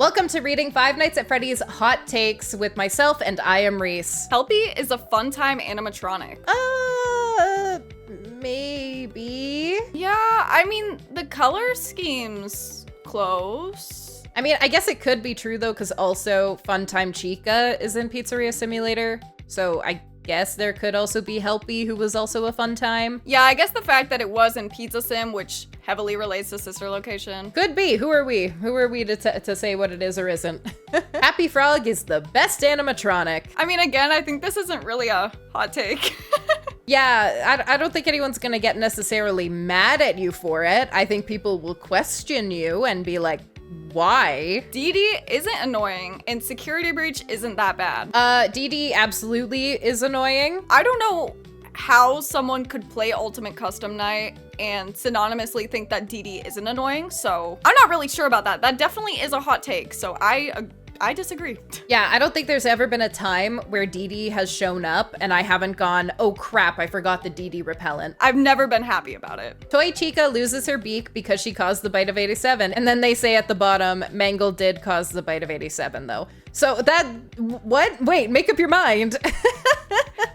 Welcome to reading Five Nights at Freddy's Hot Takes with myself, and I am Reese. Helpy is a fun-time animatronic. Maybe? Yeah, I mean, the color scheme's close. I mean, I guess it could be true though, because also Funtime Chica is in Pizzeria Simulator, so I guess there could also be Helpy, who was also a fun time. Yeah, I guess the fact that it was in Pizza Sim, which heavily relates to Sister Location. Could be. Who are we? Who are we to say what it is or isn't? Happy Frog is the best animatronic. I mean, again, I think this isn't really a hot take. Yeah, I don't think anyone's gonna get necessarily mad at you for it. I think people will question you and be like, why? Dee Dee isn't annoying, and Security Breach isn't that bad. Dee Dee absolutely is annoying. I don't know how someone could play Ultimate Custom Night and synonymously think that Dee Dee isn't annoying, so I'm not really sure about that. That definitely is a hot take, so I disagree. Yeah, I don't think there's ever been a time where Dee Dee has shown up and I haven't gone, oh crap, I forgot the Dee Dee repellent. I've never been happy about it. Toy Chica loses her beak because she caused the bite of 87, and then they say at the bottom, Mangle did cause the bite of 87 though. So what? Wait, make up your mind.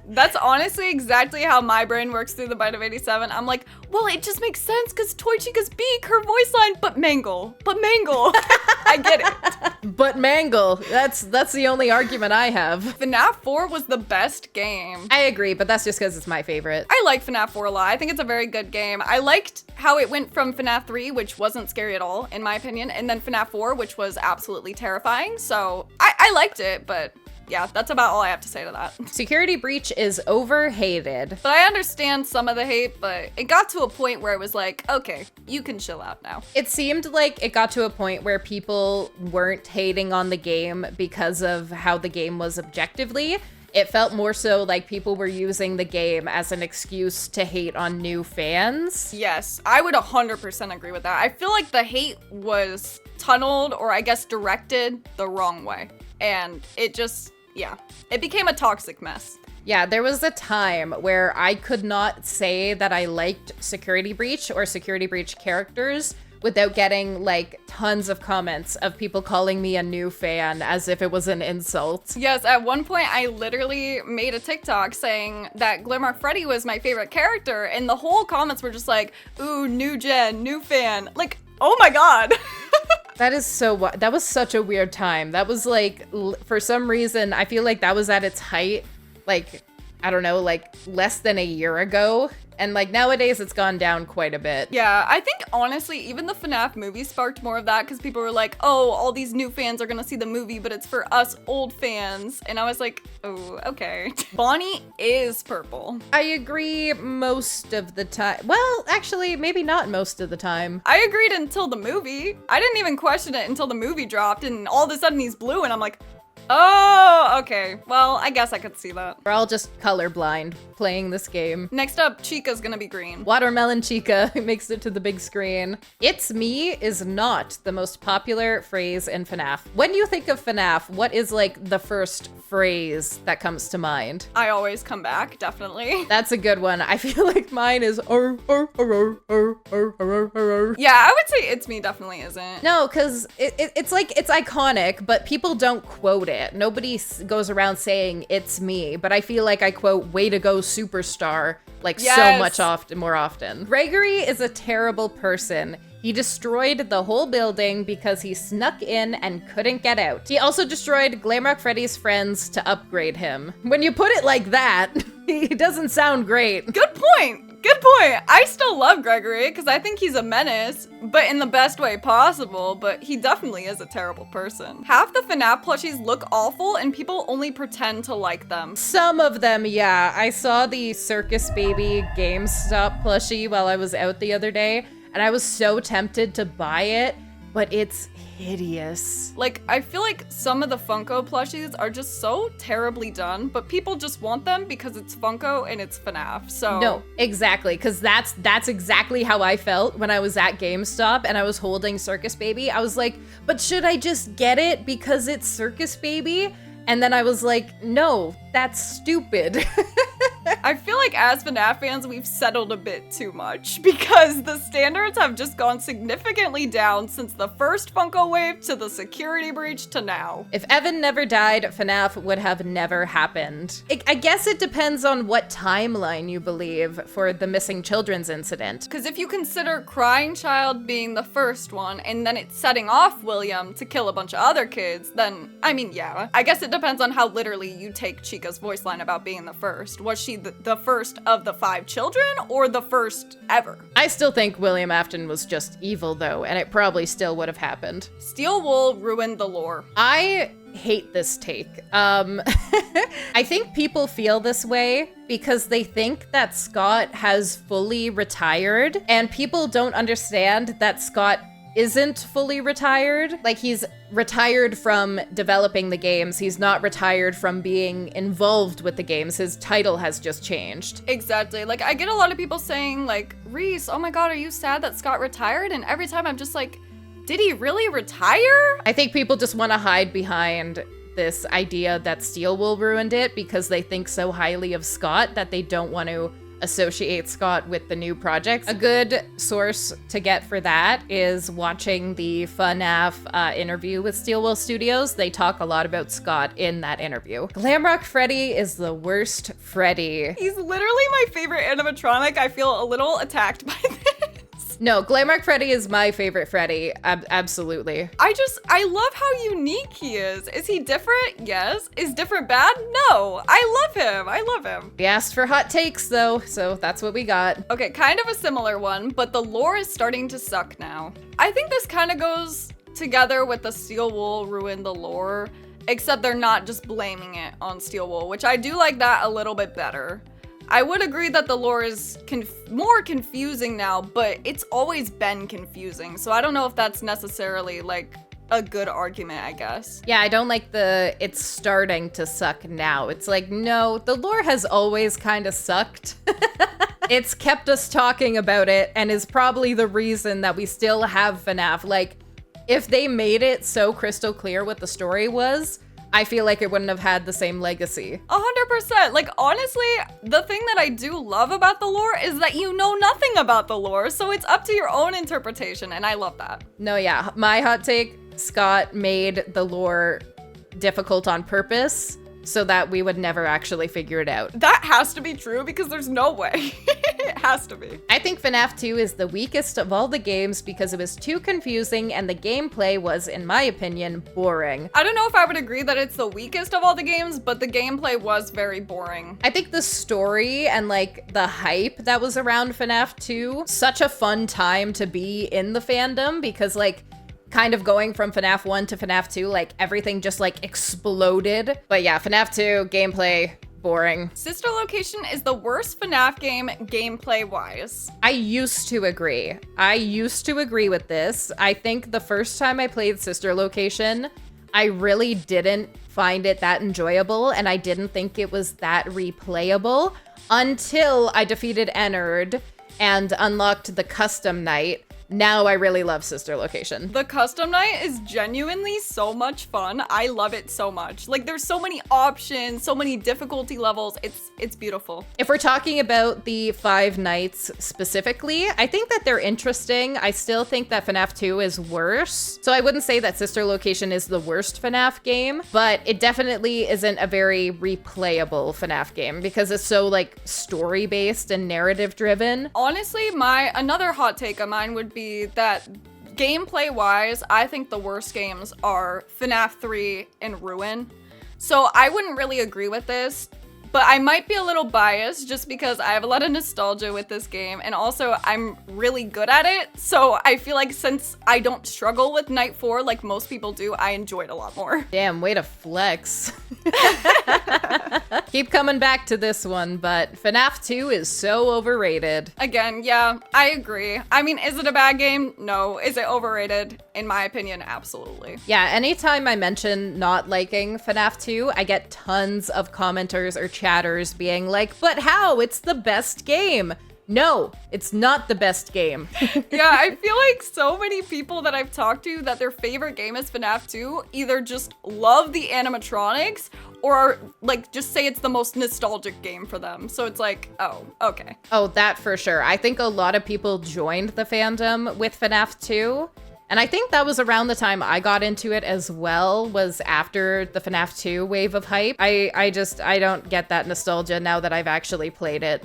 That's honestly exactly how my brain works through the bite of 87. I'm like, well, it just makes sense because Toy Chica's beak, her voice line, but Mangle. I get it. But Mangle, that's the only argument I have. FNAF 4 was the best game. I agree, but that's just because it's my favorite. I like FNAF 4 a lot. I think it's a very good game. I liked how it went from FNAF 3, which wasn't scary at all, in my opinion, and then FNAF 4, which was absolutely terrifying. So I liked it, but yeah, that's about all I have to say to that. Security Breach is overhated. But I understand some of the hate, but it got to a point where it was like, okay, you can chill out now. It seemed like it got to a point where people weren't hating on the game because of how the game was objectively. It felt more so like people were using the game as an excuse to hate on new fans. Yes, I would 100% agree with that. I feel like the hate was tunneled, or I guess directed, the wrong way. And it just, yeah, it became a toxic mess. Yeah, there was a time where I could not say that I liked Security Breach or Security Breach characters without getting like tons of comments of people calling me a new fan as if it was an insult. Yes, at one point I literally made a TikTok saying that Glamrock Freddy was my favorite character, and the whole comments were just like, ooh, new gen, new fan. Like, oh my god. That was such a weird time. That was like, for some reason, I feel like that was at its height, like, I don't know, like less than a year ago. And like nowadays it's gone down quite a bit. Yeah, I think honestly, even the FNAF movie sparked more of that because people were like, oh, all these new fans are gonna see the movie, but it's for us old fans. And I was like, oh, okay. Bonnie is purple. I agree most of the time. Well, actually, maybe not most of the time. I agreed until the movie. I didn't even question it until the movie dropped, and all of a sudden he's blue, and I'm like, oh, okay. Well, I guess I could see that. We're all just colorblind playing this game. Next up, Chica's gonna be green. Watermelon Chica makes it to the big screen. It's me is not the most popular phrase in FNAF. When you think of FNAF, what is like the first phrase that comes to mind? I always come back, definitely. That's a good one. I feel like mine is Yeah, I would say It's Me definitely isn't. No, because it's like, it's iconic, but people don't quote it. Nobody goes around saying it's me, but I feel like I quote way to go superstar like so much more often. Gregory is a terrible person. He destroyed the whole building because he snuck in and couldn't get out. He also destroyed Glamrock Freddy's friends to upgrade him. When you put it like that, he doesn't sound great. Good point. Good point. I still love Gregory because I think he's a menace, but in the best way possible, but he definitely is a terrible person. Half the FNAF plushies look awful and people only pretend to like them. Some of them, yeah. I saw the Circus Baby GameStop plushie while I was out the other day, and I was so tempted to buy it, but it's hideous. Like, I feel like some of the Funko plushies are just so terribly done, but people just want them because it's Funko and it's FNAF, so. No, exactly, because that's exactly how I felt when I was at GameStop and I was holding Circus Baby. I was like, but should I just get it because it's Circus Baby? And then I was like, no, that's stupid. I feel like as FNAF fans, we've settled a bit too much because the standards have just gone significantly down since the first Funko wave to the security breach to now. If Evan never died, FNAF would have never happened. I guess it depends on what timeline you believe for the missing children's incident. Because if you consider Crying Child being the first one and then it's setting off William to kill a bunch of other kids, then, I mean, yeah. I guess it depends on how literally you take Chica's voice line about being the first. Was she the first of the 5 children or the first ever? I still think William Afton was just evil though, and it probably still would have happened. Steel Wool ruined the lore. I hate this take. I think people feel this way because they think that Scott has fully retired, and people don't understand that Scott isn't fully retired. Like, he's retired from developing the games. He's not retired from being involved with the games. His title has just changed. Exactly. Like, I get a lot of people saying, like, Reese, oh my god, are you sad that Scott retired? And every time I'm just like, did he really retire? I think people just want to hide behind this idea that Steel Wool ruined it because they think so highly of Scott that they don't want to associate Scott with the new projects. A good source to get for that is watching the FNAF interview with Steel Wool Studios. They talk a lot about Scott in that interview. Glamrock Freddy is the worst Freddy. He's literally my favorite animatronic. I feel a little attacked by this. No, Glamrock Freddy is my favorite Freddy. Absolutely. I love how unique he is. Is he different? Yes. Is different bad? No. I love him. I love him. We asked for hot takes though, so that's what we got. Okay, kind of a similar one, but the lore is starting to suck now. I think this kind of goes together with the Steel Wool ruined the lore, except they're not just blaming it on Steel Wool, which I do like that a little bit better. I would agree that the lore is more confusing now, but it's always been confusing, so I don't know if that's necessarily, like, a good argument, I guess. Yeah, I don't like it's starting to suck now. It's like, no, the lore has always kind of sucked. It's kept us talking about it and is probably the reason that we still have FNAF. Like, if they made it so crystal clear what the story was, I feel like it wouldn't have had the same legacy. 100%. Like, honestly, the thing that I do love about the lore is that you know nothing about the lore, so it's up to your own interpretation, and I love that. No, yeah. My hot take, Scott made the lore difficult on purpose so that we would never actually figure it out. That has to be true because there's no way. It has to be. I think FNAF 2 is the weakest of all the games because it was too confusing and the gameplay was, in my opinion, boring. I don't know if I would agree that it's the weakest of all the games, but the gameplay was very boring. I think the story and like the hype that was around FNAF 2, such a fun time to be in the fandom because like kind of going from FNAF 1 to FNAF 2, like everything just like exploded. But yeah, FNAF 2, gameplay, boring. Sister Location is the worst FNAF game gameplay-wise. I used to agree. With this. I think the first time I played Sister Location, I really didn't find it that enjoyable, and I didn't think it was that replayable until I defeated Ennard and unlocked the custom night. Now I really love Sister Location. The custom night is genuinely so much fun. I love it so much. Like, there's so many options, so many difficulty levels. It's beautiful. If we're talking about the 5 nights specifically, I think that they're interesting. I still think that FNAF 2 is worse. So I wouldn't say that Sister Location is the worst FNAF game, but it definitely isn't a very replayable FNAF game because it's so like story-based and narrative-driven. Honestly, another hot take of mine would be that gameplay wise, I think the worst games are FNAF 3 and Ruin. So I wouldn't really agree with this, but I might be a little biased just because I have a lot of nostalgia with this game, and also I'm really good at it. So I feel like since I don't struggle with Night 4 like most people do, I enjoy it a lot more. Damn, way to flex. Keep coming back to this one, but FNAF 2 is so overrated. Again, yeah, I agree. I mean, is it a bad game? No. Is it overrated? In my opinion, absolutely. Yeah, anytime I mention not liking FNAF 2, I get tons of commenters or chatters being like, but how? It's the best game. No, it's not the best game. Yeah, I feel like so many people that I've talked to that their favorite game is FNAF 2 either just love the animatronics or like just say it's the most nostalgic game for them. So it's like, oh, okay. Oh, that for sure. I think a lot of people joined the fandom with FNAF 2. And I think that was around the time I got into it as well, was after the FNAF 2 wave of hype. I don't get that nostalgia now that I've actually played it.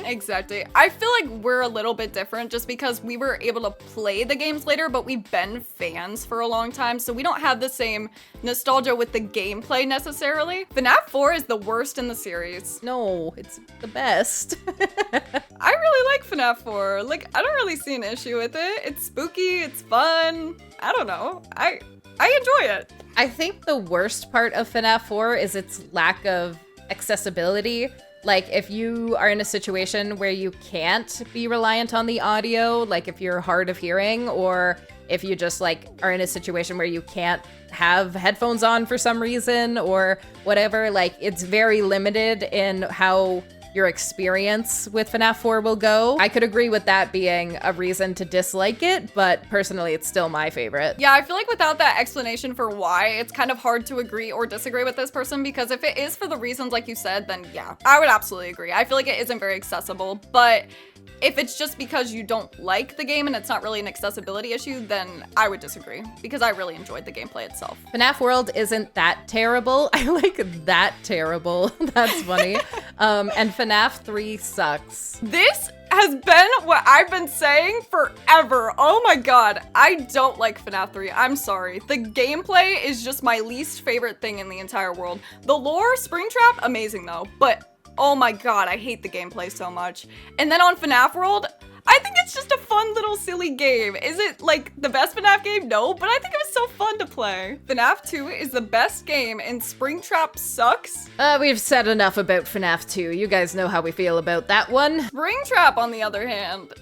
Exactly. I feel like we're a little bit different just because we were able to play the games later, but we've been fans for a long time, so we don't have the same nostalgia with the gameplay necessarily. FNAF 4 is the worst in the series. No, it's the best. I really like FNAF 4. Like, I don't really see an issue with it. It's spooky, it's fun. I don't know. I enjoy it. I think the worst part of FNAF 4 is its lack of accessibility. Like, if you are in a situation where you can't be reliant on the audio, like if you're hard of hearing, or if you just like are in a situation where you can't have headphones on for some reason or whatever, like it's very limited in how your experience with FNAF 4 will go. I could agree with that being a reason to dislike it, but personally, it's still my favorite. Yeah, I feel like without that explanation for why, it's kind of hard to agree or disagree with this person, because if it is for the reasons like you said, then yeah, I would absolutely agree. I feel like it isn't very accessible, but if it's just because you don't like the game and it's not really an accessibility issue, then I would disagree, because I really enjoyed the gameplay itself. FNAF World isn't that terrible. I like that terrible. That's funny. And FNAF 3 sucks. This has been what I've been saying forever. Oh my god, I don't like FNAF 3. I'm sorry. The gameplay is just my least favorite thing in the entire world. The lore, Springtrap, amazing though, but oh my god, I hate the gameplay so much. And then on FNAF World, I think it's just a fun little silly game. Is it like the best FNAF game? No, but I think it was so fun to play. FNAF 2 is the best game and Springtrap sucks. We've said enough about FNAF 2. You guys know how we feel about that one. Springtrap, on the other hand,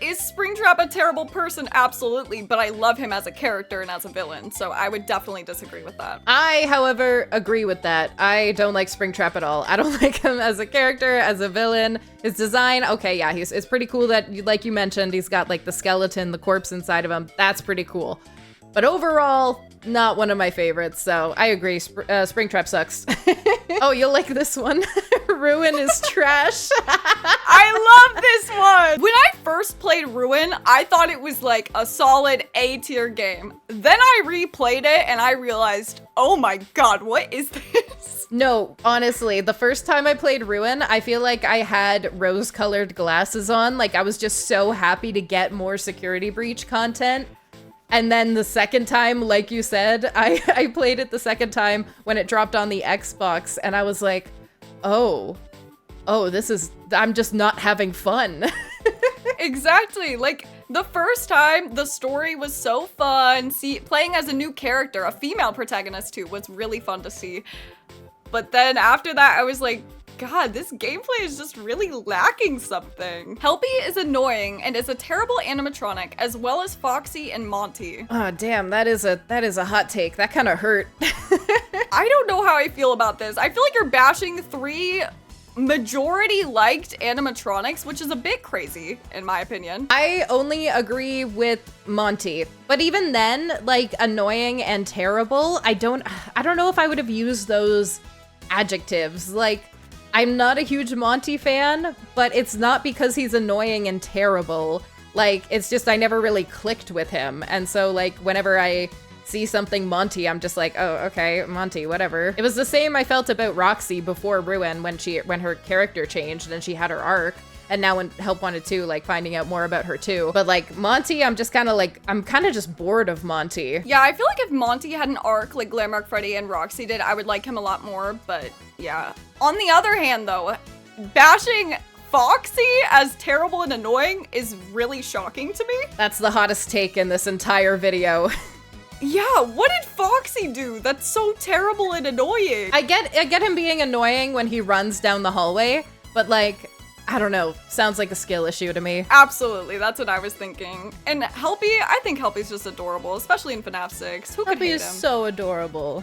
is Springtrap a terrible person? Absolutely, but I love him as a character and as a villain, so I would definitely disagree with that. I, however, agree with that. I don't like Springtrap at all. I don't like him as a character, as a villain. His design, okay, yeah, it's pretty cool that, like you mentioned, he's got like the skeleton, the corpse inside of him. That's pretty cool. But overall, not one of my favorites, so I agree. Springtrap sucks. Oh, you'll like this one. Ruin is trash. I love this one! When I first played Ruin, I thought it was like a solid A-tier game. Then I replayed it and I realized, oh my god, what is this? No, honestly, the first time I played Ruin, I feel like I had rose-colored glasses on. Like, I was just so happy to get more Security Breach content. And then the second time, like you said, I played it the second time when it dropped on the Xbox, and I was like, oh, I'm just not having fun. Exactly. Like, the first time, the story was so fun. Playing as a new character, a female protagonist too, was really fun to see. But then after that, I was like, god, this gameplay is just really lacking something. Helpy is annoying and is a terrible animatronic, as well as Foxy and Monty. Oh, damn, that is a hot take. That kind of hurt. I don't know how I feel about this. I feel like you're bashing 3 majority liked animatronics, which is a bit crazy, in my opinion. I only agree with Monty, but even then, like, annoying and terrible, I don't know if I would have used those adjectives. Like, I'm not a huge Monty fan, but it's not because he's annoying and terrible. Like, it's just I never really clicked with him. And so, like, whenever I see something Monty, I'm just like, oh, okay, Monty, whatever. It was the same I felt about Roxy before Ruin when her character changed and she had her arc. And now when Help Wanted 2, like, finding out more about her too. But like, Monty, I'm kind of just bored of Monty. Yeah, I feel like if Monty had an arc like Glamrock Freddy and Roxy did, I would like him a lot more, but yeah. On the other hand though, bashing Foxy as terrible and annoying is really shocking to me. That's the hottest take in this entire video. Yeah, what did Foxy do that's so terrible and annoying? I get him being annoying when he runs down the hallway, but like, I don't know, sounds like a skill issue to me. Absolutely, that's what I was thinking. And Helpy, I think Helpy's just adorable, especially in FNAF 6. Who could hate him? Helpy is so adorable.